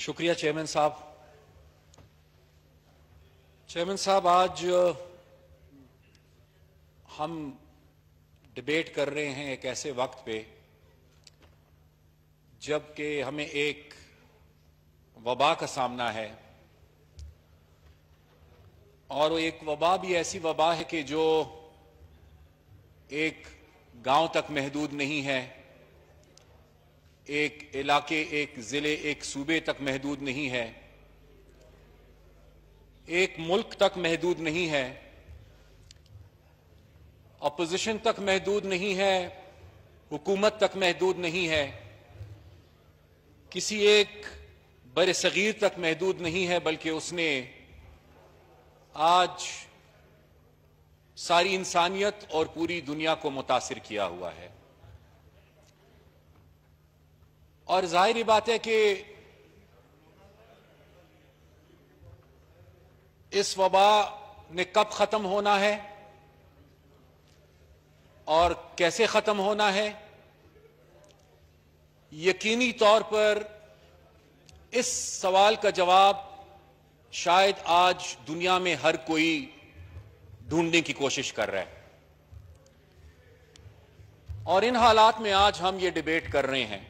शुक्रिया चेयरमैन साहब। चेयरमैन साहब, आज हम डिबेट कर रहे हैं एक ऐसे वक्त पे जबकि हमें एक वबा का सामना है, और वो एक वबा भी ऐसी वबा है कि जो एक गांव तक महदूद नहीं है, एक इलाके, एक जिले, एक सूबे तक महदूद नहीं है, एक मुल्क तक महदूद नहीं है, अपोजिशन तक महदूद नहीं है, हुकूमत तक महदूद नहीं है, किसी एक बड़े सगीर तक महदूद नहीं है, बल्कि उसने आज सारी इंसानियत और पूरी दुनिया को मुतासिर किया हुआ है। और जाहिर बात है कि इस वबा ने कब खत्म होना है और कैसे खत्म होना है, यकीनी तौर पर इस सवाल का जवाब शायद आज दुनिया में हर कोई ढूंढने की कोशिश कर रहा है। और इन हालात में आज हम ये डिबेट कर रहे हैं।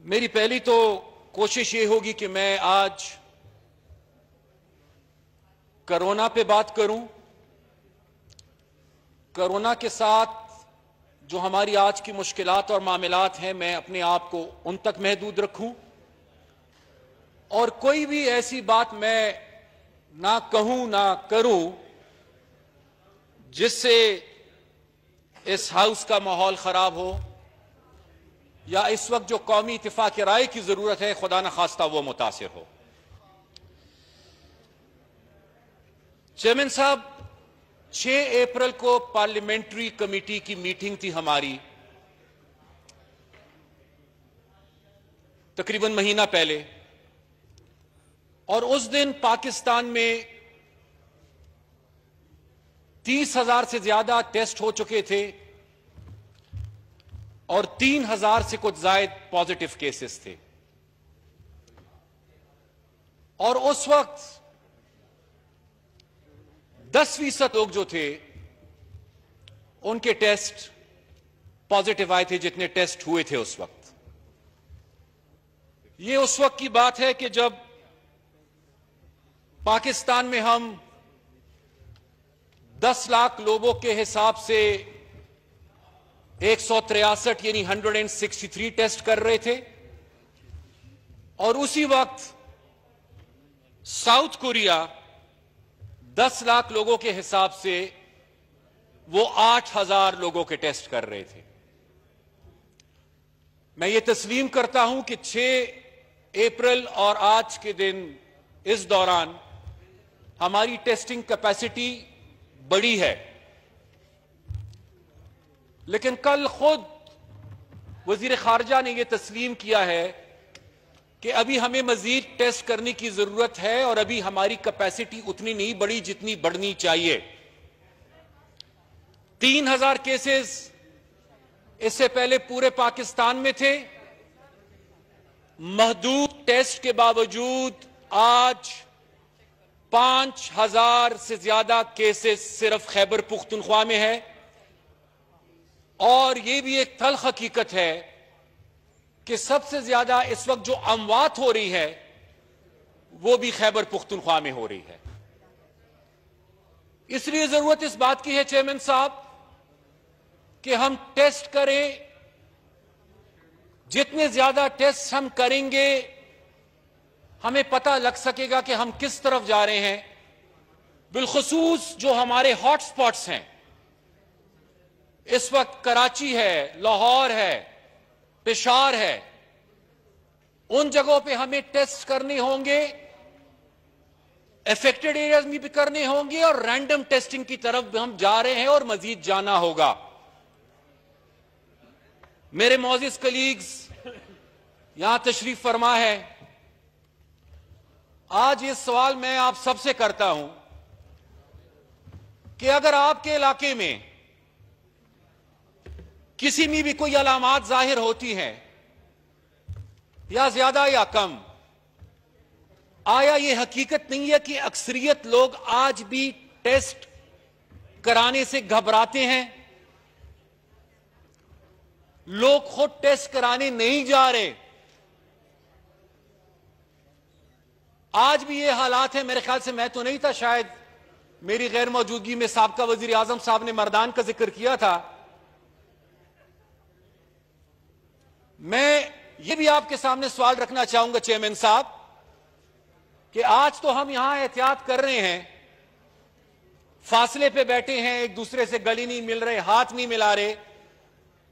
मेरी पहली तो कोशिश ये होगी कि मैं आज कोरोना पे बात करूं, कोरोना के साथ जो हमारी आज की मुश्किलात और मामलात हैं, मैं अपने आप को उन तक महदूद रखूं, और कोई भी ऐसी बात मैं ना कहूं ना करूं जिससे इस हाउस का माहौल खराब हो, या इस वक्त जो कौमी इत्तिफाक राय की जरूरत है खुदा न खास्ता वो मुतासिर हो। चेयरमैन साहब, 6 अप्रैल को पार्लियामेंट्री कमेटी की मीटिंग थी हमारी, तकरीबन महीना पहले, और उस दिन पाकिस्तान में 30,000 से ज्यादा टेस्ट हो चुके थे और 3,000 से कुछ जायद पॉजिटिव केसेस थे। और उस वक्त 10% लोग जो थे उनके टेस्ट पॉजिटिव आए थे, जितने टेस्ट हुए थे उस वक्त। ये उस वक्त की बात है कि जब पाकिस्तान में हम 10 लाख लोगों के हिसाब से 163 यानी 163 टेस्ट कर रहे थे, और उसी वक्त साउथ कोरिया 10 लाख लोगों के हिसाब से वो 8,000 लोगों के टेस्ट कर रहे थे। मैं ये तस्लीम करता हूं कि 6 अप्रैल और आज के दिन इस दौरान हमारी टेस्टिंग कैपेसिटी बड़ी है, लेकिन कल खुद वजीर खारजा ने यह तस्लीम किया है कि अभी हमें मजीद टेस्ट करने की जरूरत है, और अभी हमारी कैपेसिटी उतनी नहीं बढ़ी जितनी बढ़नी चाहिए। 3,000 केसेस इससे पहले पूरे पाकिस्तान में थे। महदूद टेस्ट के बावजूद आज 5,000 से ज्यादा केसेस सिर्फ खैबर पुख्तनख्वा में है, और यह भी एक तल्ख हकीकत है कि सबसे ज्यादा इस वक्त जो अमवात हो रही है वो भी खैबर पुख्तनख्वा में हो रही है। इसलिए जरूरत इस बात की है चेयरमैन साहब कि हम टेस्ट करें। जितने ज्यादा टेस्ट हम करेंगे हमें पता लग सकेगा कि हम किस तरफ जा रहे हैं। बिलखुसूस जो हमारे हॉटस्पॉट्स हैं इस वक्त, कराची है, लाहौर है, पेशावर है, उन जगहों पे हमें टेस्ट करने होंगे, अफेक्टेड एरियाज में भी करने होंगे, और रैंडम टेस्टिंग की तरफ भी हम जा रहे हैं और मजीद जाना होगा। मेरे मौजूद कलीग्स यहां तशरीफ फरमा है। आज ये सवाल मैं आप सबसे करता हूं कि अगर आपके इलाके में किसी में भी कोई अलामात जाहिर होती हैं या ज्यादा या कम, आया यह हकीकत नहीं है कि अक्सरियत लोग आज भी टेस्ट कराने से घबराते हैं? लोग खुद टेस्ट कराने नहीं जा रहे। आज भी ये हालात है। मेरे ख्याल से मैं तो नहीं था, शायद मेरी गैर मौजूदगी में साबका वजीर आजम साहब ने मर्दान का जिक्र किया था। मैं ये भी आपके सामने सवाल रखना चाहूंगा चेयरमैन साहब कि आज तो हम यहां एहतियात कर रहे हैं, फासले पे बैठे हैं, एक दूसरे से गले नहीं मिल रहे, हाथ नहीं मिला रहे।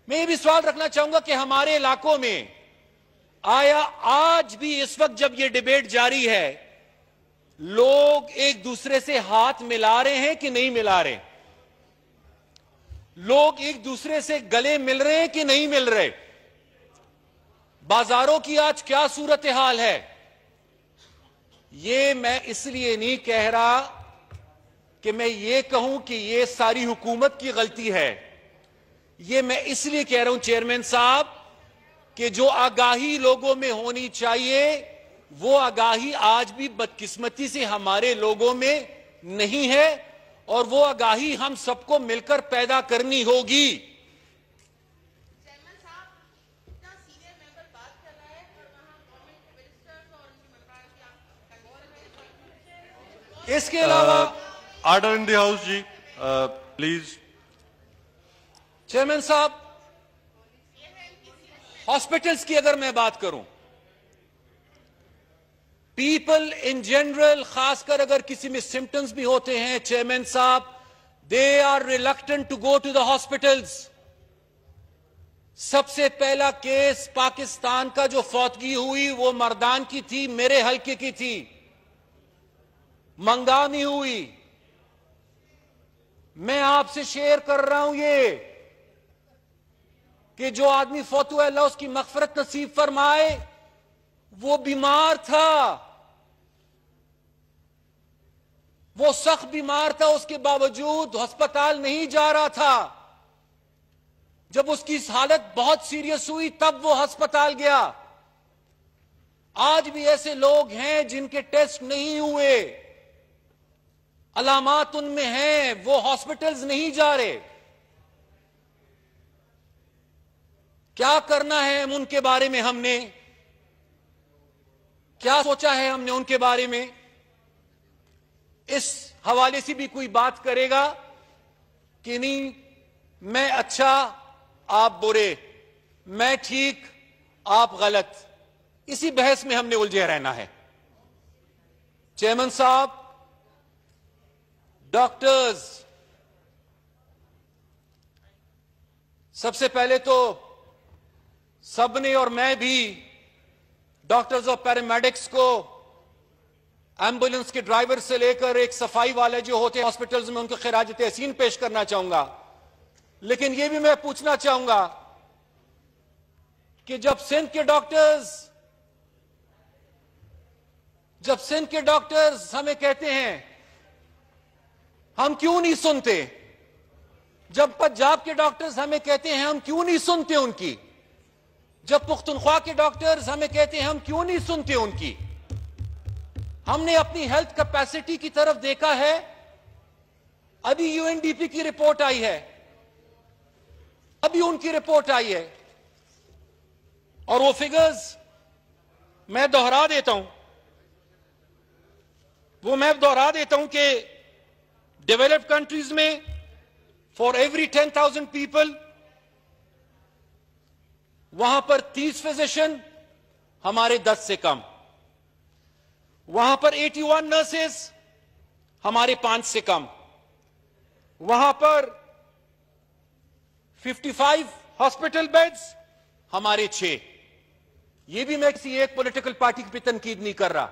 मैं ये भी सवाल रखना चाहूंगा कि हमारे इलाकों में आया आज भी इस वक्त जब ये डिबेट जारी है, लोग एक दूसरे से हाथ मिला रहे हैं कि नहीं मिला रहे? लोग एक दूसरे से गले मिल रहे हैं कि नहीं मिल रहे? बाजारों की आज क्या सूरत हाल है? ये मैं इसलिए नहीं कह रहा कि मैं ये कहूं कि ये सारी हुकूमत की गलती है। ये मैं इसलिए कह रहा हूं चेयरमैन साहब कि जो आगाही लोगों में होनी चाहिए वो आगाही आज भी बदकिस्मती से हमारे लोगों में नहीं है, और वो आगाही हम सबको मिलकर पैदा करनी होगी। इसके अलावा ऑर्डर इन द हाउस जी, प्लीज। चेयरमैन साहब, हॉस्पिटल्स की अगर मैं बात करूं, पीपल इन जनरल, खासकर अगर किसी में सिम्टम्स भी होते हैं चेयरमैन साहब, they are reluctant to go to the hospitals. सबसे पहला केस पाकिस्तान का जो फौतगी हुई वो मर्दान की थी, मेरे हल्के की थी, मंगामी हुई। मैं आपसे शेयर कर रहा हूं ये कि जो आदमी फौत हुआ, अल्लाह उसकी मगफरत नसीब फरमाए, वो बीमार था, वो सख्त बीमार था, उसके बावजूद अस्पताल नहीं जा रहा था। जब उसकी हालत बहुत सीरियस हुई तब वो अस्पताल गया। आज भी ऐसे लोग हैं जिनके टेस्ट नहीं हुए, अलामात उनमें हैं, वो हॉस्पिटल्स नहीं जा रहे। क्या करना है हम उनके बारे में? हमने क्या सोचा है हमने उनके बारे में? इस हवाले से भी कोई बात करेगा कि नहीं, मैं अच्छा आप बुरे, मैं ठीक आप गलत, इसी बहस में हमने उलझे रहना है। चेयरमैन साहब, डॉक्टर्स, सबसे पहले तो सबने और मैं भी डॉक्टर्स और पैरामेडिक्स को, एम्बुलेंस के ड्राइवर से लेकर एक सफाई वाले जो होते हैं हॉस्पिटल्स में, उनको खिराज तहसीन पेश करना चाहूंगा। लेकिन यह भी मैं पूछना चाहूंगा कि जब सिंध के डॉक्टर्स हमें कहते हैं, हम क्यों नहीं सुनते? जब पंजाब के डॉक्टर्स हमें कहते हैं, हम क्यों नहीं सुनते उनकी? जब पुख्तनख्वा के डॉक्टर्स हमें कहते हैं, हम क्यों नहीं सुनते उनकी? हमने अपनी हेल्थ कैपेसिटी की तरफ देखा है। अभी यूएनडीपी की रिपोर्ट आई है, अभी उनकी रिपोर्ट आई है, और वो फिगर्स मैं दोहरा देता हूं कि डेवलप्ड कंट्रीज में फॉर एवरी 10,000 पीपल वहां पर 30 फिजिशियन, हमारे 10 से कम। वहां पर 81 नर्सेस, हमारे 5 से कम। वहां पर 55 हॉस्पिटल बेड्स, हमारे 6। यह भी मैं किसी एक पॉलिटिकल पार्टी की तनकीद नहीं कर रहा।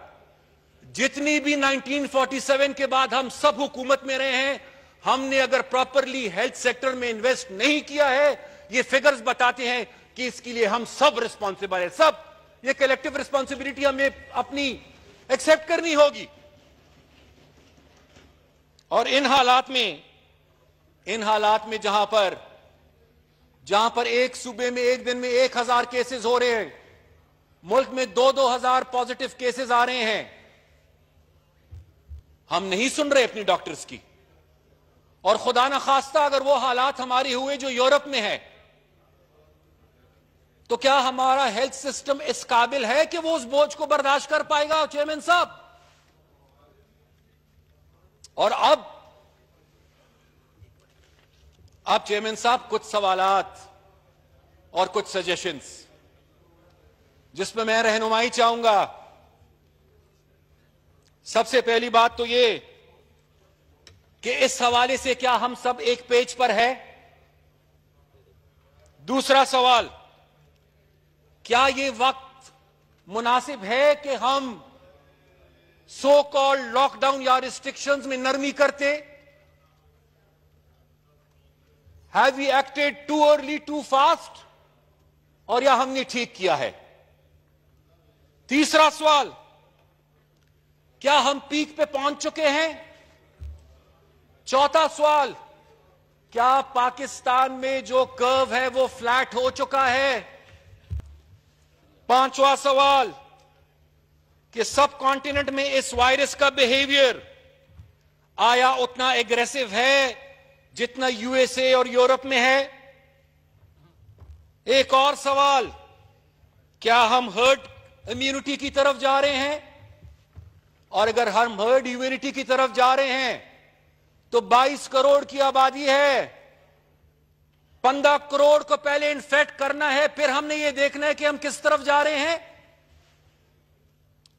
जितनी भी 1947 के बाद हम सब हुकूमत में रहे हैं, हमने अगर प्रॉपरली हेल्थ सेक्टर में इन्वेस्ट नहीं किया है, ये फिगर्स बताते हैं कि इसके लिए हम सब रिस्पॉन्सिबल है। सब ये कलेक्टिव रिस्पॉन्सिबिलिटी हमें अपनी एक्सेप्ट करनी होगी। और इन हालात में जहां पर एक सूबे में एक दिन में 1000 केसेस हो रहे हैं, मुल्क में 2,000 पॉजिटिव केसेस आ रहे हैं। हम नहीं सुन रहे अपनी डॉक्टर्स की। और खुदा न खास्ता अगर वो हालात हमारी हुए जो यूरोप में है, तो क्या हमारा हेल्थ सिस्टम इस काबिल है कि वो उस बोझ को बर्दाश्त कर पाएगा चेयरमैन साहब? और अब चेयरमैन साहब कुछ सवालात और कुछ सजेशंस जिसमें मैं रहनुमाई चाहूंगा। सबसे पहली बात तो ये कि इस हवाले से क्या हम सब एक पेज पर है? दूसरा सवाल, क्या ये वक्त मुनासिब है कि हम सो कॉल्ड लॉकडाउन या रिस्ट्रिक्शंस में नरमी करते? Have we acted too early too fast, और या हमने ठीक किया है? तीसरा सवाल, क्या हम पीक पे पहुंच चुके हैं? चौथा सवाल, क्या पाकिस्तान में जो कर्व है वो फ्लैट हो चुका है? पांचवा सवाल, कि सब कॉन्टिनेंट में इस वायरस का बिहेवियर आया उतना एग्रेसिव है जितना यूएसए और यूरोप में है? एक और सवाल, क्या हम हर्ड इम्यूनिटी की तरफ जा रहे हैं? और अगर हम हर्ड इम्यूनिटी की तरफ जा रहे हैं तो 22 करोड़ की आबादी है, 15 करोड़ को पहले इन्फेक्ट करना है, फिर हमने ये देखना है कि हम किस तरफ जा रहे हैं।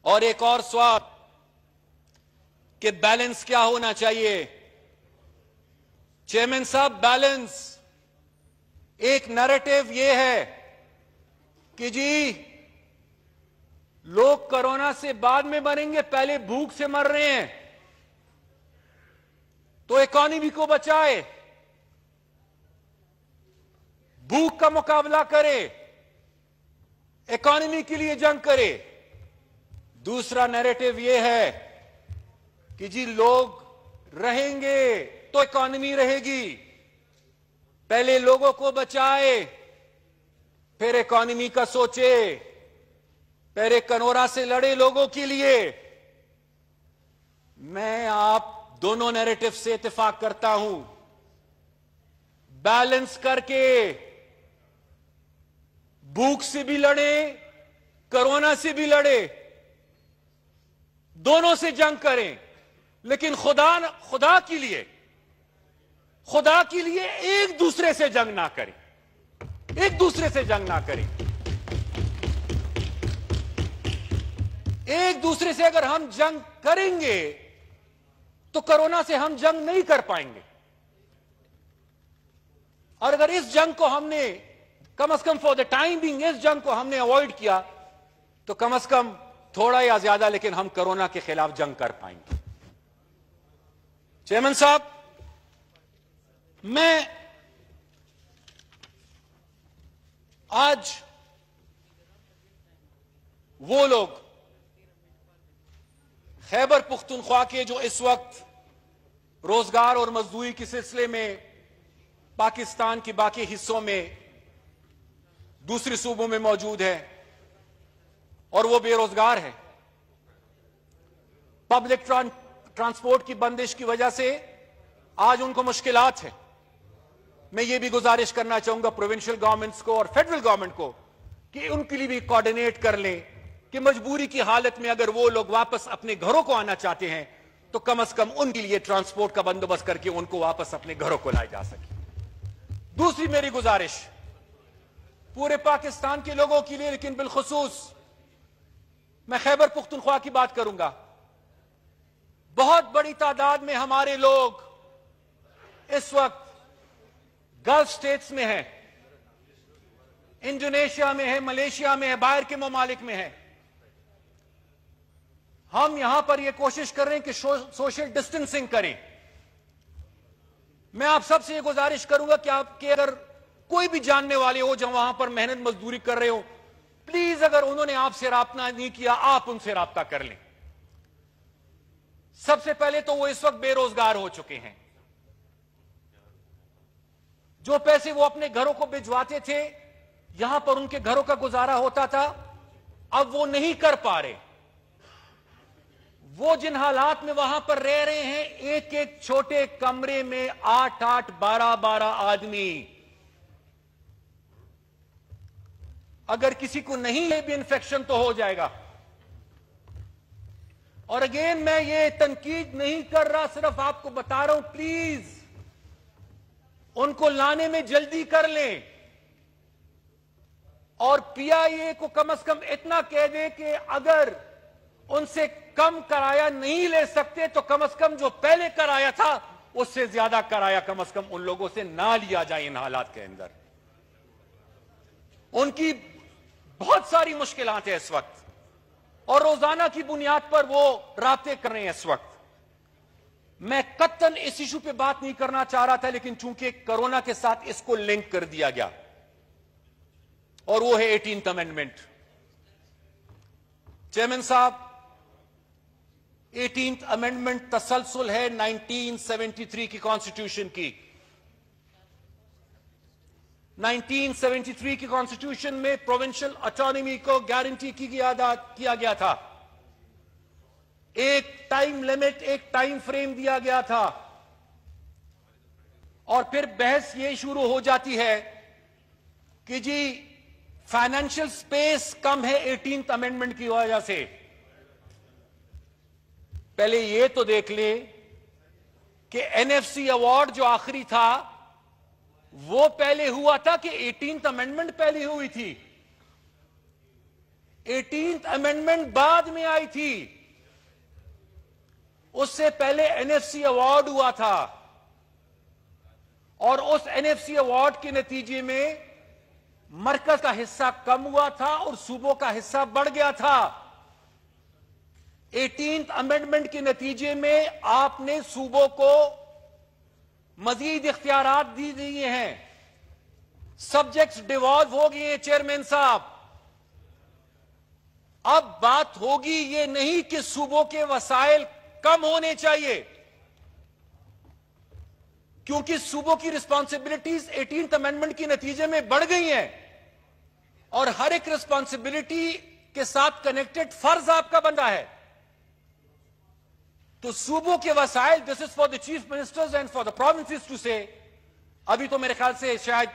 और एक और सवाल कि बैलेंस क्या होना चाहिए? चेयरमैन साहब, बैलेंस, एक नैरेटिव यह है कि जी लोग कोरोना से बाद में मरेंगे, पहले भूख से मर रहे हैं, तो इकोनॉमी को बचाए, भूख का मुकाबला करे, इकोनॉमी के लिए जंग करे। दूसरा नैरेटिव यह है कि जी लोग रहेंगे तो इकोनॉमी रहेगी, पहले लोगों को बचाए फिर इकोनॉमी का सोचे, पहले कोरोना से लड़े लोगों के लिए। मैं आप दोनों नैरेटिव से इत्तेफाक करता हूं। बैलेंस करके भूख से भी लड़े, कोरोना से भी लड़े, दोनों से जंग करें, लेकिन खुदा के लिए एक दूसरे से जंग ना करें, एक दूसरे से जंग ना करें। एक दूसरे से अगर हम जंग करेंगे तो कोरोना से हम जंग नहीं कर पाएंगे। और अगर इस जंग को हमने कम से come for the time being इस जंग को हमने अवॉइड किया तो कम से कम थोड़ा या ज्यादा लेकिन हम कोरोना के खिलाफ जंग कर पाएंगे। चेयरमैन साहब, मैं आज वो लोग खैबर पुख्तूनख्वा के जो इस वक्त रोजगार और मजदूरी के सिलसिले में पाकिस्तान के बाकी हिस्सों में दूसरे सूबों में मौजूद है और वो बेरोजगार है, पब्लिक ट्रांसपोर्ट की बंदिश की वजह से आज उनको मुश्किलात है। मैं ये भी गुजारिश करना चाहूंगा प्रोविंशियल गवर्नमेंट्स को और फेडरल गवर्नमेंट को कि उनके लिए भी कोऑर्डिनेट कर लें कि मजबूरी की हालत में अगर वो लोग वापस अपने घरों को आना चाहते हैं तो कम से कम उनके लिए ट्रांसपोर्ट का बंदोबस्त करके उनको वापस अपने घरों को लाया जा सके। दूसरी मेरी गुजारिश पूरे पाकिस्तान के लोगों के लिए, लेकिन बिलखुसूस मैं खैबर पुख्तूनख्वा की बात करूंगा। बहुत बड़ी तादाद में हमारे लोग इस वक्त गल्फ स्टेट्स में है, इंडोनेशिया में है, मलेशिया में है, बाहर के ममालिक में है। हम यहां पर यह कोशिश कर रहे हैं कि सोशल डिस्टेंसिंग करें। मैं आप सबसे यह गुजारिश करूंगा कि आपके अगर कोई भी जानने वाले हो जो वहां पर मेहनत मजदूरी कर रहे हो, प्लीज अगर उन्होंने आपसे राब्ता नहीं किया आप उनसे राब्ता कर लें। सबसे पहले तो वो इस वक्त बेरोजगार हो चुके हैं। जो पैसे वो अपने घरों को भिजवाते थे, यहां पर उनके घरों का गुजारा होता था, अब वो नहीं कर पा रहे। वो जिन हालात में वहां पर रह रहे हैं, एक एक छोटे कमरे में 8-8, 12-12 आदमी। अगर किसी को नहीं है भी इन्फेक्शन तो हो जाएगा। और अगेन मैं ये तनकीद नहीं कर रहा, सिर्फ आपको बता रहा हूं, प्लीज उनको लाने में जल्दी कर लें और पीआईए को कम से कम इतना कह दे कि अगर उनसे कम किराया नहीं ले सकते तो कम से कम जो पहले किराया था उससे ज्यादा किराया कम से कम उन लोगों से ना लिया जाए इन हालात के अंदर। उनकी बहुत सारी मुश्किलात है इस वक्त और रोजाना की बुनियाद पर वो राब्ते कर रहे हैं इस वक्त। मैं कत्तन इस इशू पे बात नहीं करना चाह रहा था, लेकिन चूंकि कोरोना के साथ इसको लिंक कर दिया गया और वो है 18th अमेंडमेंट। चेयरमैन साहब, 18th अमेंडमेंट तसलसल है 1973 की कॉन्स्टिट्यूशन की। 1973 की कॉन्स्टिट्यूशन में प्रोविंशियल ऑटोनॉमी को गारंटी किया गया था। एक टाइम लिमिट, एक टाइम फ्रेम दिया गया था और फिर बहस ये शुरू हो जाती है कि जी फाइनेंशियल स्पेस कम है 18th अमेंडमेंट की वजह से। पहले ये तो देख ले कि एनएफसी अवार्ड जो आखिरी था वो पहले हुआ था कि 18th अमेंडमेंट पहले हुई थी? 18th अमेंडमेंट बाद में आई थी। उससे पहले एनएफसी अवार्ड हुआ था और उस एनएफसी अवार्ड के नतीजे में मरकज का हिस्सा कम हुआ था और सूबों का हिस्सा बढ़ गया था। 18th अमेंडमेंट के नतीजे में आपने सूबों को मजीद इख्तियारात दी दिए हैं, सब्जेक्ट्स डिवॉल्व हो गए हैं। चेयरमैन साहब, अब बात होगी ये नहीं कि सूबों के वसाइल कम होने चाहिए, क्योंकि सूबों की रिस्पॉन्सिबिलिटीज 18th अमेंडमेंट के नतीजे में बढ़ गई हैं और हर एक रिस्पॉन्सिबिलिटी के साथ कनेक्टेड फर्ज आपका बंदा है। तो सूबों के वसाइल, this is for the chief ministers and for the provinces to say. अभी तो मेरे ख्याल से शायद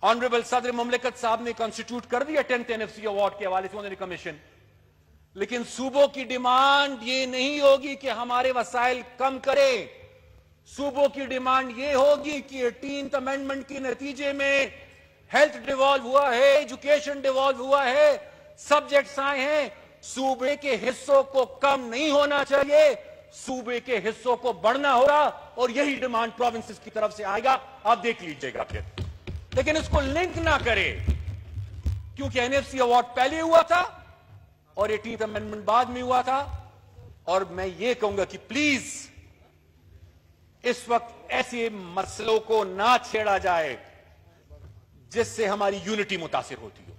ऑनरेबल सदर मुमलिकत साहब ने कॉन्स्टिट्यूट कर दिया 10th एनएफसी अवार्ड के हवाले से कमीशन, लेकिन सूबों की डिमांड ये नहीं होगी कि हमारे वसाइल कम करें। सूबों की डिमांड ये होगी कि 18th अमेंडमेंट के नतीजे में हेल्थ डिवॉल्व हुआ है, एजुकेशन डिवॉल्व हुआ है, सब्जेक्ट्स आए हैं, सूबे के हिस्सों को कम नहीं होना चाहिए, सूबे के हिस्सों को बढ़ना होगा और यही डिमांड प्रोविंसेस की तरफ से आएगा। आप देख लीजिएगा फिर, लेकिन इसको लिंक ना करें, क्योंकि एनएफसी अवार्ड पहले हुआ था और 18th अमेंडमेंट बाद में हुआ था। और मैं ये कहूंगा कि प्लीज इस वक्त ऐसे मसलों को ना छेड़ा जाए जिससे हमारी यूनिटी मुतासिर होती हो।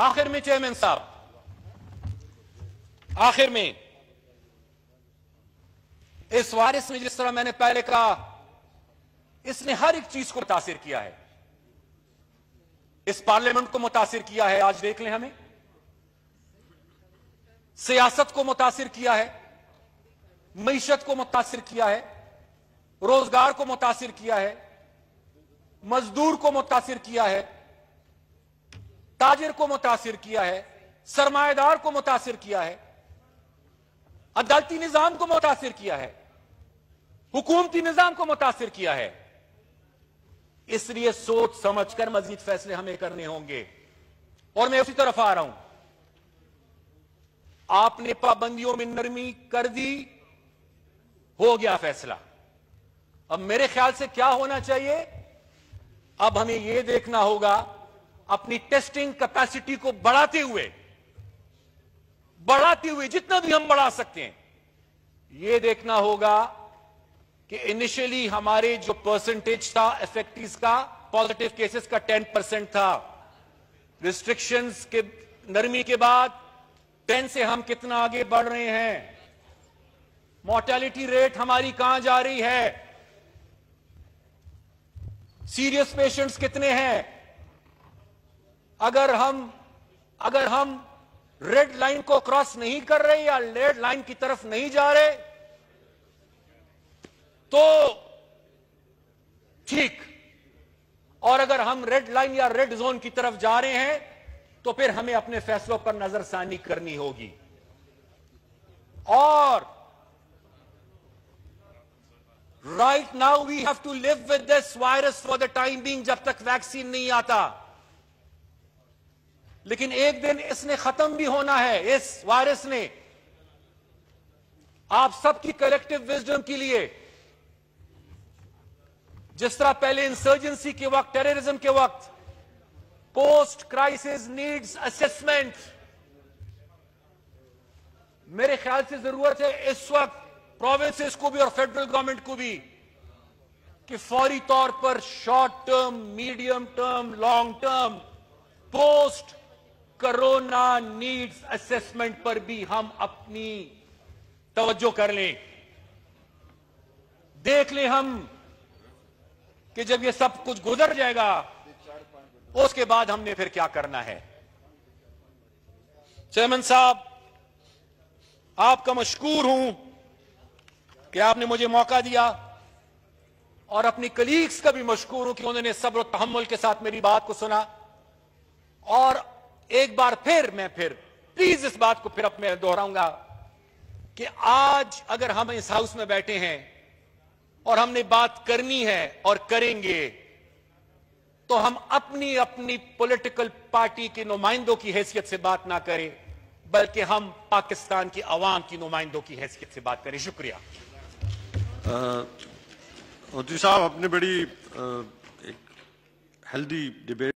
आखिर में चेयरमैन साहब, आखिर में इस वायरस में जिस तरह मैंने पहले कहा, इसने हर एक चीज को मुतासिर किया है। इस पार्लियामेंट को मुतासिर किया है, आज देख लें, हमें सियासत को मुतासिर किया है, मईशत को मुतासिर किया है, रोजगार को मुतासिर किया है, मजदूर को मुतासिर किया है, ताजिर को मुतासिर किया है, सरमाएदार को मुतासिर किया है, अदालती निजाम को मुतासिर किया है, हुकूमती निजाम को मुतासिर किया है। इसलिए सोच समझकर मजीद फैसले हमें करने होंगे। और मैं उसी तरफ आ रहा हूं। आपने पाबंदियों में नरमी कर दी, हो गया फैसला। अब मेरे ख्याल से क्या होना चाहिए, अब हमें यह देखना होगा अपनी टेस्टिंग कैपेसिटी को बढ़ाते हुए जितना भी हम बढ़ा सकते हैं, यह देखना होगा कि इनिशियली हमारे जो परसेंटेज था इफेक्टिव का, पॉजिटिव केसेस का 10% था, रिस्ट्रिक्शंस के नरमी के बाद 10 से हम कितना आगे बढ़ रहे हैं, मोर्टेलिटी रेट हमारी कहां जा रही है, सीरियस पेशेंट्स कितने हैं। अगर हम अगर हम रेड लाइन को क्रॉस नहीं कर रहे या रेड लाइन की तरफ नहीं जा रहे तो ठीक, और अगर हम रेड लाइन या रेड जोन की तरफ जा रहे हैं तो फिर हमें अपने फैसलों पर नजरसानी करनी होगी। और right now we have to live with this virus for the time being, जब तक वैक्सीन नहीं आता। लेकिन एक दिन इसने खत्म भी होना है, इस वायरस ने। आप सबकी कलेक्टिव विजडम के लिए, जिस तरह पहले इंसर्जेंसी के वक्त, टेररिज्म के वक्त पोस्ट क्राइसिस नीड्स असेसमेंट, मेरे ख्याल से जरूरत है इस वक्त प्रोविंसेस को भी और फेडरल गवर्नमेंट को भी कि फौरी तौर पर short term, medium term, long term post corona needs assessment पर भी हम अपनी तवज्जो कर लें। देख लें हम कि जब ये सब कुछ गुजर जाएगा उसके बाद हमने फिर क्या करना है। चेयरमैन साहब, आपका मशकूर हूं कि आपने मुझे मौका दिया, और अपनी कलीग्स का भी मशकूर हूं कि उन्होंने सब्र और तहम्मुल के साथ मेरी बात को सुना। और एक बार फिर मैं प्लीज इस बात को फिर अब मैं दोहराऊंगा कि आज अगर हम इस हाउस में बैठे हैं और हमने बात करनी है और करेंगे, तो हम अपनी अपनी पॉलिटिकल पार्टी के नुमाइंदों की हैसियत से बात ना करें, बल्कि हम पाकिस्तान की आवाम की नुमाइंदों की हैसियत से बात करें। शुक्रिया। चौधरी साहब, आपने बड़ी एक हेल्दी डिबेट